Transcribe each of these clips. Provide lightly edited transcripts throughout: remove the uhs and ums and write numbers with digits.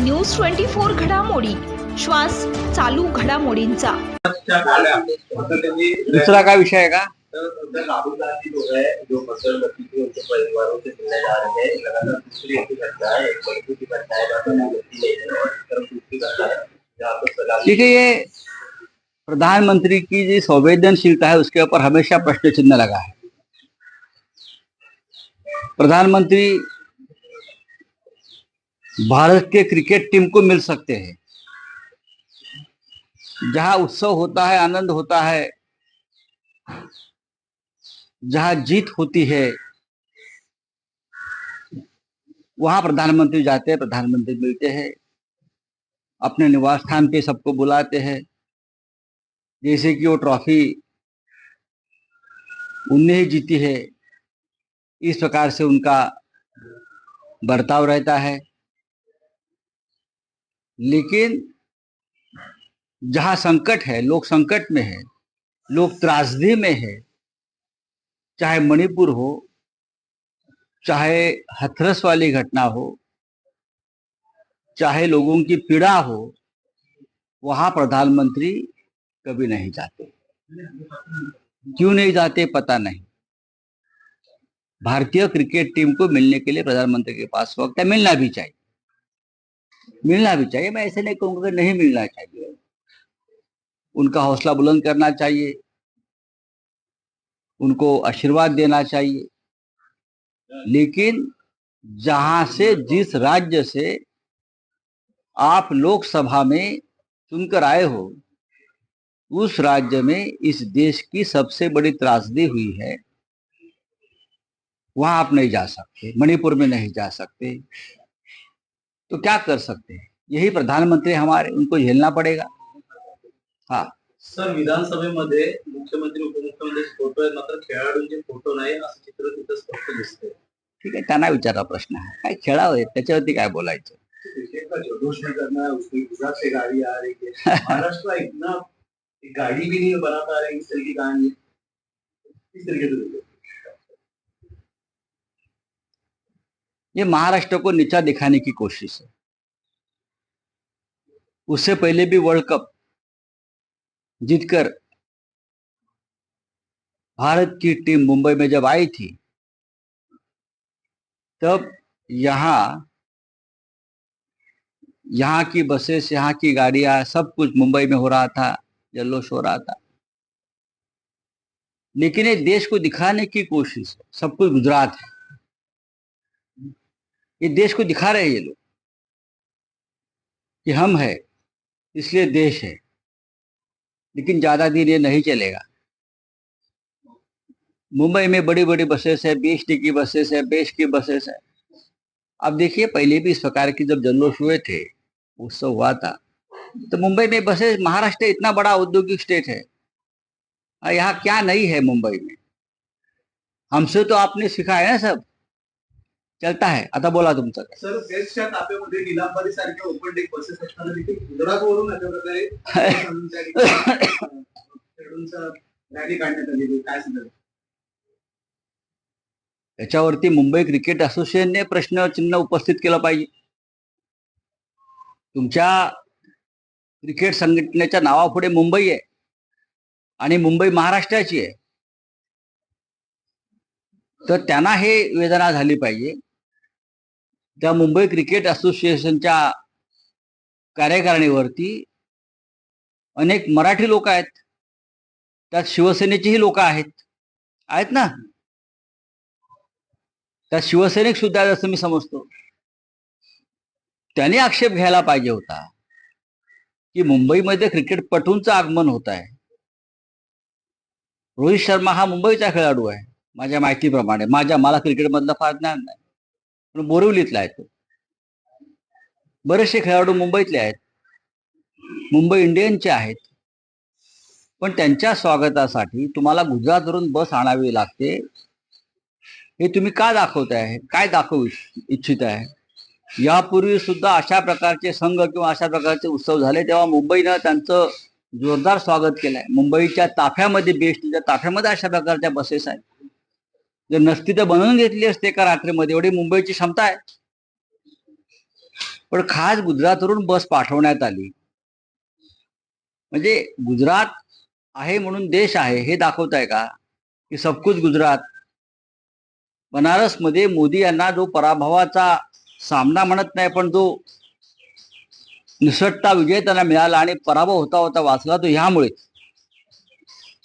News 24 घडामोडी, श्वास चालू घडामोडींचा। दूसरा काय विषय है का? राहुल गांधी जो है जो फसल गति के उनके परिवारों से मिलने जा रहे हैं, लगातार दूसरी ऐसी घटना है, एक मजबूत की घटना है जहाँ पर गति नहीं है और इस तरफ दूसरी घटना है जहाँ पर सलामी। देखिए, ये प्रधानमंत्री की जो संवेदनशीलता है उसके ऊपर हमेशा प्रश्न चिन्ह लगा है। प्रधानमंत्री भारत के क्रिकेट टीम को मिल सकते हैं, जहां उत्सव होता है, आनंद होता है, जहां जीत होती है, वहां प्रधानमंत्री जाते हैं, प्रधानमंत्री मिलते हैं, अपने निवास स्थान पे सबको बुलाते हैं, जैसे कि वो ट्रॉफी उनने ही जीती है, इस प्रकार से उनका बर्ताव रहता है। लेकिन जहां संकट है, लोग संकट में है, लोग त्रासदी में है, चाहे मणिपुर हो, चाहे हथरस वाली घटना हो, चाहे लोगों की पीड़ा हो, वहां प्रधानमंत्री कभी नहीं जाते। क्यों नहीं जाते पता नहीं। भारतीय क्रिकेट टीम को मिलने के लिए प्रधानमंत्री के पास वक्त है, मिलना भी चाहिए, मिलना भी चाहिए। मैं ऐसे नहीं कहूंगा कि नहीं मिलना चाहिए, उनका हौसला बुलंद करना चाहिए, उनको आशीर्वाद देना चाहिए। लेकिन जहां से, जिस राज्य से आप लोकसभा में चुनकर आए हो, उस राज्य में इस देश की सबसे बड़ी त्रासदी हुई है, वहां आप नहीं जा सकते, मणिपुर में नहीं जा सकते, तो क्या कर सकते हैं? यही प्रधानमंत्री हमारे, उनको झेलना पड़ेगा। हाँ सर, विधानसभेमध्ये मुख्यमंत्री उपमुख्यमंत्री फोटो आहेत, मात्र खेळाडूंचे फोटो नाही असं चित्र तिथं स्पष्ट दिसतंय। ठीक आहे, त्यांना विचारा प्रश्न आहे, काय खेळावं त्याच्यावरती काय बोलायचं? क्रिकेट का जल्लोष नहीं करना है, उसमें गुजरात से गाड़ी आ रही है, महाराष्ट्र इतना गाड़ी भी नहीं बना पा रहे, इस तरह की कहानी इस तरीके से ये महाराष्ट्र को नीचा दिखाने की कोशिश है। उससे पहले भी वर्ल्ड कप जीतकर भारत की टीम मुंबई में जब आई थी, तब यहाँ की बसेस, यहाँ की गाड़ियां, सब कुछ मुंबई में हो रहा था, जल्लोष हो रहा था। लेकिन ये देश को दिखाने की कोशिश है, सब कुछ गुजरात है, ये देश को दिखा रहे हैं ये लोग कि हम है, इसलिए देश है। लेकिन ज्यादा दिन ये नहीं चलेगा। मुंबई में बड़ी बड़ी बसेस है, बीएसटी की बसेस है, बेस्ट की बसेस है। अब देखिए, पहले भी इस प्रकार की जब जल्लोष हुए थे, उत्सव हुआ था, तो मुंबई में बसेस, महाराष्ट्र इतना बड़ा औद्योगिक स्टेट है, यहाँ क्या नहीं है मुंबई में? हमसे तो आपने सीखा है ना, सब चलता है। आता बोला तुमचं काय? सर, बेस्टच्या ताफ्यामध्ये निलांबरी सारख्या ओपन डेक बसेस असताना देखील गुजरातवरून अशा प्रकारे खेळाडूंचा रॅली काढण्यात आली, काय सांगाल? याच्यावरती मुंबई क्रिकेट असोसिएशनने प्रश्न चिन्ह उपस्थित केलं पाहिजे। तुमच्या क्रिकेट संघटनेच्या नावापुढे मुंबई आहे आणि मुंबई महाराष्ट्राची आहे, तर त्यांना हे वेदना झाली पाहिजे। त्या मुंबई क्रिकेट असोसिएशनच्या कार्यकारिणीवरती अनेक मराठी लोक आहेत, त्यात शिवसेनेचेही लोक आहेत ना, त्यात शिवसैनिक सुद्धा आहेत असं मी समजतो। त्यांनी आक्षेप घ्यायला पाहिजे होता की मुंबईमध्ये क्रिकेटपटूंचं आगमन होत आहे। रोहित शर्मा हा मुंबईचा खेळाडू आहे माझ्या माहितीप्रमाणे, मला क्रिकेटमधलं फार ज्ञान नाही, पण बोरिवलीतला आहे तो। बरेचसे खेळाडू मुंबईतले आहेत, मुंबई इंडियन्सचे आहेत, पण त्यांच्या स्वागतासाठी तुम्हाला गुजरातवरून बस आणावी लागते, हे तुम्ही का दाखवताय? काय दाखवू इच्छित आहे? यापूर्वी सुद्धा अशा प्रकारचे संघ किंवा अशा प्रकारचे उत्सव झाले, तेव्हा मुंबईनं त्यांचं जोरदार स्वागत केलंय। मुंबईच्या ताफ्यामध्ये, बेस्टच्या ताफ्यामध्ये अशा प्रकारच्या बसेस आहेत। जर नसती तर बनवून घेतली असते का रात्रीमध्ये? एवढी मुंबईची क्षमता आहे। पण खास गुजरातवरून बस पाठवण्यात आली. म्हणजे गुजरात आहे म्हणून देश आहे हे दाखवताय का की सबकुच गुजरात. बनारसमध्ये मोदी यांना जो पराभवाचा सामना म्हणत नाही पण जो निसटता विजय त्यांना मिळाला आणि पराभव होता होता वाचला तो ह्यामुळे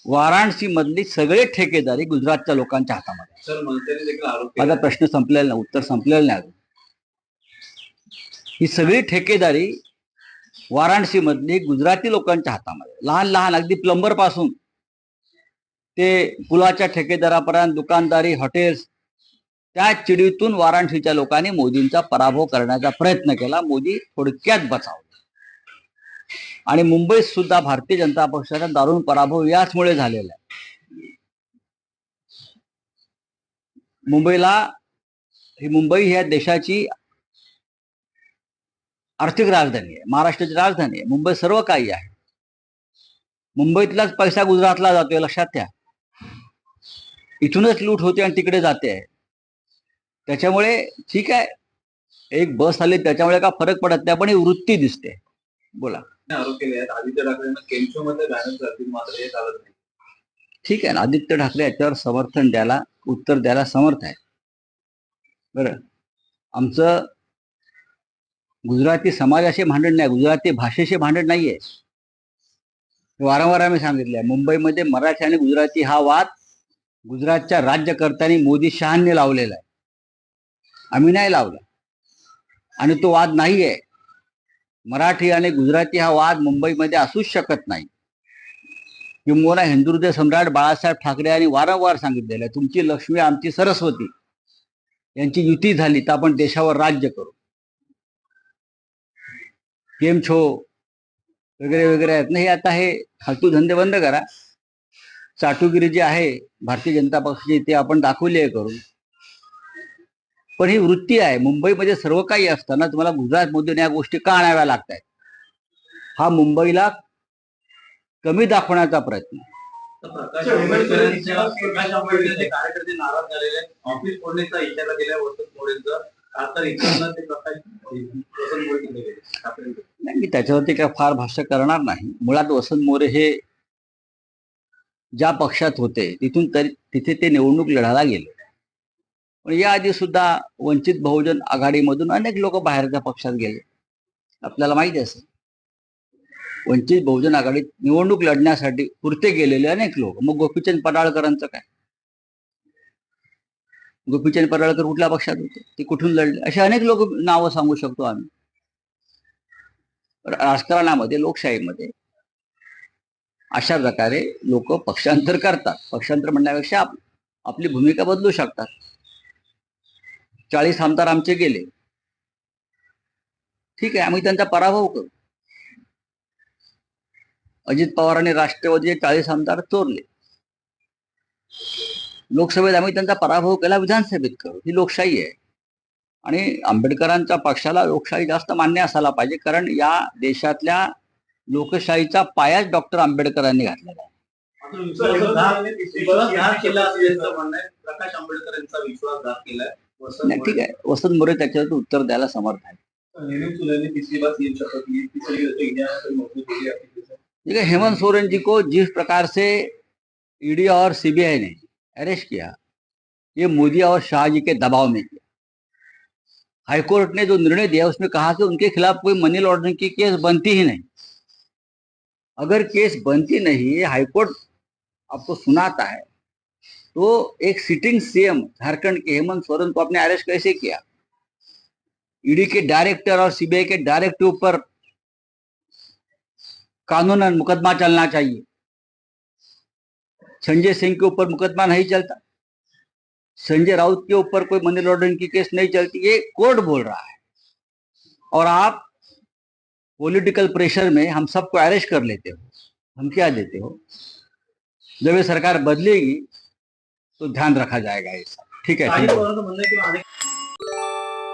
वाराणसी मधली सगळे ठेकेदारी गुजरातच्या लोकांच्या हातामध्ये. सर मनसेने देखील आरोप माझा प्रश्न संपलेला नाही, उत्तर संपलेलं नाही अजून. ही सगळी ठेकेदारी वाराणसी मधली गुजराती लोकांच्या हातामध्ये, लहान लहान अगदी प्लंबर पासून ते पुलाच्या ठेकेदारापर्यंत दुकानदारी, हॉटेल्स, त्या चिडीतून वाराणसीच्या लोकांनी मोदींचा पराभव करण्याचा प्रयत्न केला. मोदी थोडक्यात बचावले. आणि मुंबईत सुद्धा भारतीय जनता पक्षाचा दारुण पराभव याचमुळे झालेला आहे. मुंबई ह्या देशाची आर्थिक राजधानी आहे, महाराष्ट्राची राजधानी आहे. मुंबई सर्व काही आहे. मुंबईतलाच पैसा गुजरातला जातोय, लक्षात ठेवा. इथूनच लूट होते आणि तिकडे जाते. त्याच्यामुळे ठीक आहे, एक बस आली त्याच्यामुळे का फरक पडत नाही, पण ही वृत्ती दिसते. बोला. आरोप केले आहेत आदित्य ठाकरेंना केमशो मध्ये बॅनर करतील, मात्र हे चालत नाही. ठीक आहे ना, आदित्य ठाकरे याच्यावर समर्थन द्यायला, उत्तर द्यायला समर्थ आहे. बरं, आमचं गुजराती समाजाशी भांडण नाही, गुजराती भाषेशी भांडण नाहीये. वारंवार आम्ही सांगितलंय, मुंबईमध्ये मराठी आणि गुजराती हा वाद गुजरातच्या राज्यकर्त्यांनी मोदी शहांनी लावलेला आहे, आम्ही नाही लावला. आणि तो वाद नाहीये. मराठी आणि गुजराती हा वाद मुंबईमध्ये असूच शकत नाही. किंबहुना हिंदुहृदय सम्राट बाळासाहेब ठाकरे यांनी वारंवार सांगितलेलं आहे, तुमची लक्ष्मी आमची सरस्वती यांची युती झाली तर आपण देशावर राज्य करू. गेम छो वगैरे वगैरे आहेत ना, हे आता हे फालतू धंदे बंद करा. चाटुगिरी जी आहे भारतीय जनता पक्षाची ते आपण दाखवली आहे करून. पण ही वृत्ती आहे. मुंबईमध्ये सर्व काही असताना तुम्हाला गुजरातमधून या गोष्टी का आणाव्या लागत आहेत, हा मुंबईला कमी दाखवण्याचा प्रयत्न. प्रकाश आंबेडकरांचे कार्यकर्ते नाराज झालेले, ऑफिस फोडण्याचा इशारा दिला वसंत मोरेंचा. आता इकडनं ते प्रकाश वसंत मोरे तिथे गेले. नाही, मी त्याच्यावरती काय फार भाष्य करणार नाही. मुळात वसंत मोरे हे ज्या पक्षात होते तिथे ते निवडणूक लढायला गेले. पण याआधी सुद्धा वंचित बहुजन आघाडीमधून अनेक लोक बाहेरच्या पक्षात गेले, आपल्याला माहिती असेल. वंचित बहुजन आघाडीत निवडणूक लढण्यासाठी पुरते गेलेले अनेक लोक. मग गोपीचंद पडळकरांचं काय? गोपीचंद पडळकर कुठल्या पक्षात होते, ते कुठून लढले, असे अनेक लोक नावं सांगू शकतो आम्ही. राजकारणामध्ये, लोकशाहीमध्ये अशा प्रकारे लोक पक्षांतर करतात. पक्षांतर म्हणण्यापेक्षा आपली भूमिका बदलू शकतात. 40 आमदार आमचे गेले, ठीक आहे, आम्ही त्यांचा पराभव करू. अजित पवारांनी राष्ट्रवादीचे 40 आमदार चोरले, लोकसभेत आम्ही त्यांचा पराभव केला, विधानसभेत करू. ही लोकशाही आहे. आणि आंबेडकरांच्या पक्षाला लोकशाही जास्त मान्य असायला पाहिजे, कारण या देशातल्या लोकशाहीचा पायाच डॉक्टर आंबेडकरांनी घातलेला आहे. प्रकाश आंबेडकरांचा विश्वासघात केलाय. नाही, ठीक आहे, वसंत मोरे त्याच्यावर उत्तर द्यायला समर्थ आहे. ठीक है, हेमंत सोरेन जी को जिस प्रकार से ईडी और सीबीआई ने अरेस्ट किया, ये मोदी और शाह जी के दबाव में किया. हाईकोर्ट ने जो निर्णय दिया उसमें कहा कि उनके खिलाफ कोई मनी लॉन्ड्रिंग की केस बनती ही नहीं. अगर केस बनती नहीं, हाईकोर्ट आपको सुनाता है, तो एक सिटिंग सीएम झारखंड के हेमंत सोरेन को आपने अरेस्ट कैसे किया? ईडी के डायरेक्टर और सीबीआई के डायरेक्टर ऊपर कानूनन मुकदमा चलना चाहिए. संजय सिंह के ऊपर मुकदमा नहीं चलता, संजय राउत के ऊपर कोई मनी लॉन्ड्रिंग की केस नहीं चलती. ये कोर्ट बोल रहा है. और आप पॉलिटिकल प्रेशर में हम सबको अरेस्ट कर लेते हो. हम क्या देते हो? जब ये सरकार बदलेगी तो ध्यान रखा जाएगा ये सब. ठीक है.